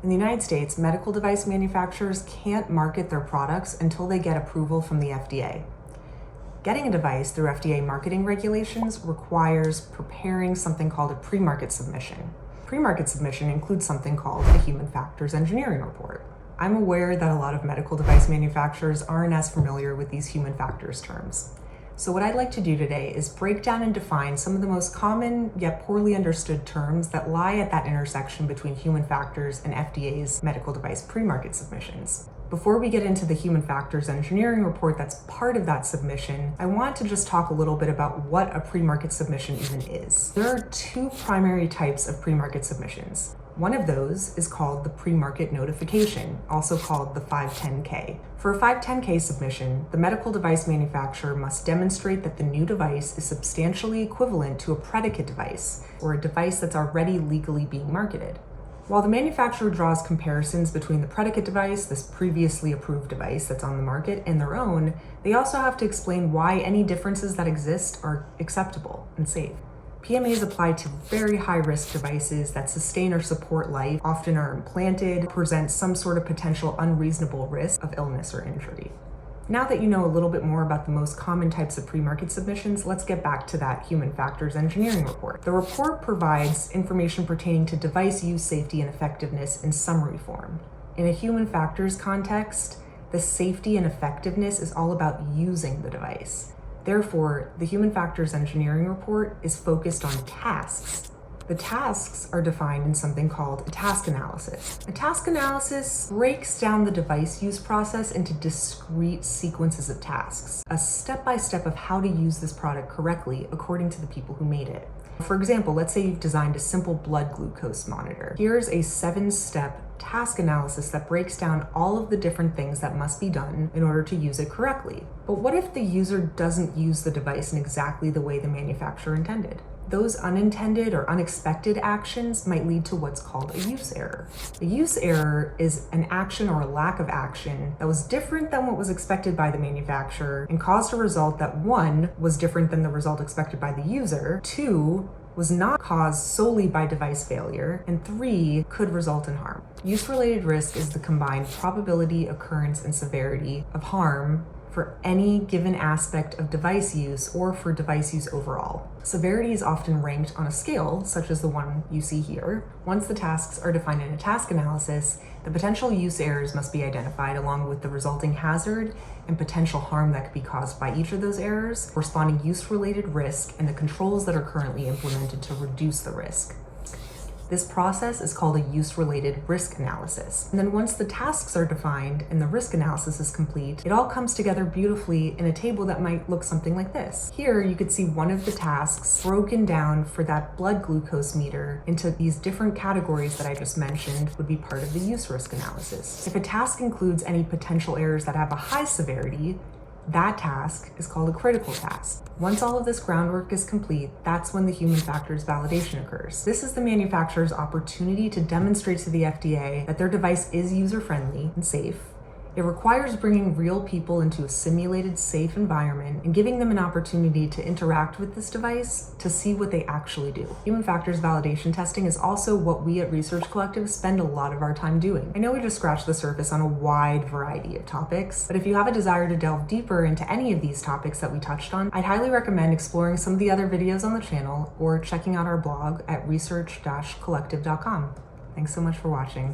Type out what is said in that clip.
In the United States, medical device manufacturers can't market their products until they get approval from the FDA. Getting a device through FDA marketing regulations requires preparing something called a pre-market submission. Pre-market submission includes something called a human factors engineering report. I'm aware that a lot of medical device manufacturers aren't as familiar with these human factors terms. So what I'd like to do today is break down and define some of the most common yet poorly understood terms that lie at that intersection between human factors and FDA's medical device pre-market submissions. Before we get into the human factors engineering report that's part of that submission, I want to just talk a little bit about what a pre-market submission even is. There are two primary types of pre-market submissions. One of those is called the pre-market notification, also called the 510K. For a 510K submission, the medical device manufacturer must demonstrate that the new device is substantially equivalent to a predicate device, or a device that's already legally being marketed. While the manufacturer draws comparisons between the predicate device, this previously approved device that's on the market, and their own, they also have to explain why any differences that exist are acceptable and safe. PMAs apply to very high-risk devices that sustain or support life, often are implanted, present some sort of potential unreasonable risk of illness or injury. Now that you know a little bit more about the most common types of pre-market submissions, let's get back to that human factors engineering report. The report provides information pertaining to device use, safety, and effectiveness in summary form. In a human factors context, the safety and effectiveness is all about using the device. Therefore, the human factors engineering report is focused on tasks. The tasks are defined in something called a task analysis. A task analysis breaks down the device use process into discrete sequences of tasks, a step-by-step of how to use this product correctly according to the people who made it. For example, let's say you've designed a simple blood glucose monitor. Here's a 7-step task analysis that breaks down all of the different things that must be done in order to use it correctly. But what if the user doesn't use the device in exactly the way the manufacturer intended? Those unintended or unexpected actions might lead to what's called a use error. A use error is an action or a lack of action that was different than what was expected by the manufacturer and caused a result that, 1, was different than the result expected by the user, 2, was not caused solely by device failure, and 3, could result in harm. Use-related risk is the combined probability, occurrence, and severity of harm for any given aspect of device use or for device use overall. Severity is often ranked on a scale, such as the one you see here. Once the tasks are defined in a task analysis, the potential use errors must be identified along with the resulting hazard and potential harm that could be caused by each of those errors, corresponding use-related risk, and the controls that are currently implemented to reduce the risk. This process is called a use-related risk analysis. And then once the tasks are defined and the risk analysis is complete, it all comes together beautifully in a table that might look something like this. Here you could see one of the tasks broken down for that blood glucose meter into these different categories that I just mentioned would be part of the use risk analysis. If a task includes any potential errors that have a high severity, that task is called a critical task. Once all of this groundwork is complete, that's when the human factors validation occurs. This is the manufacturer's opportunity to demonstrate to the FDA that their device is user-friendly and safe. It requires bringing real people into a simulated, safe environment and giving them an opportunity to interact with this device to see what they actually do. Human factors validation testing is also what we at Research Collective spend a lot of our time doing. I know we just scratched the surface on a wide variety of topics, but if you have a desire to delve deeper into any of these topics that we touched on, I'd highly recommend exploring some of the other videos on the channel or checking out our blog at research-collective.com. Thanks so much for watching.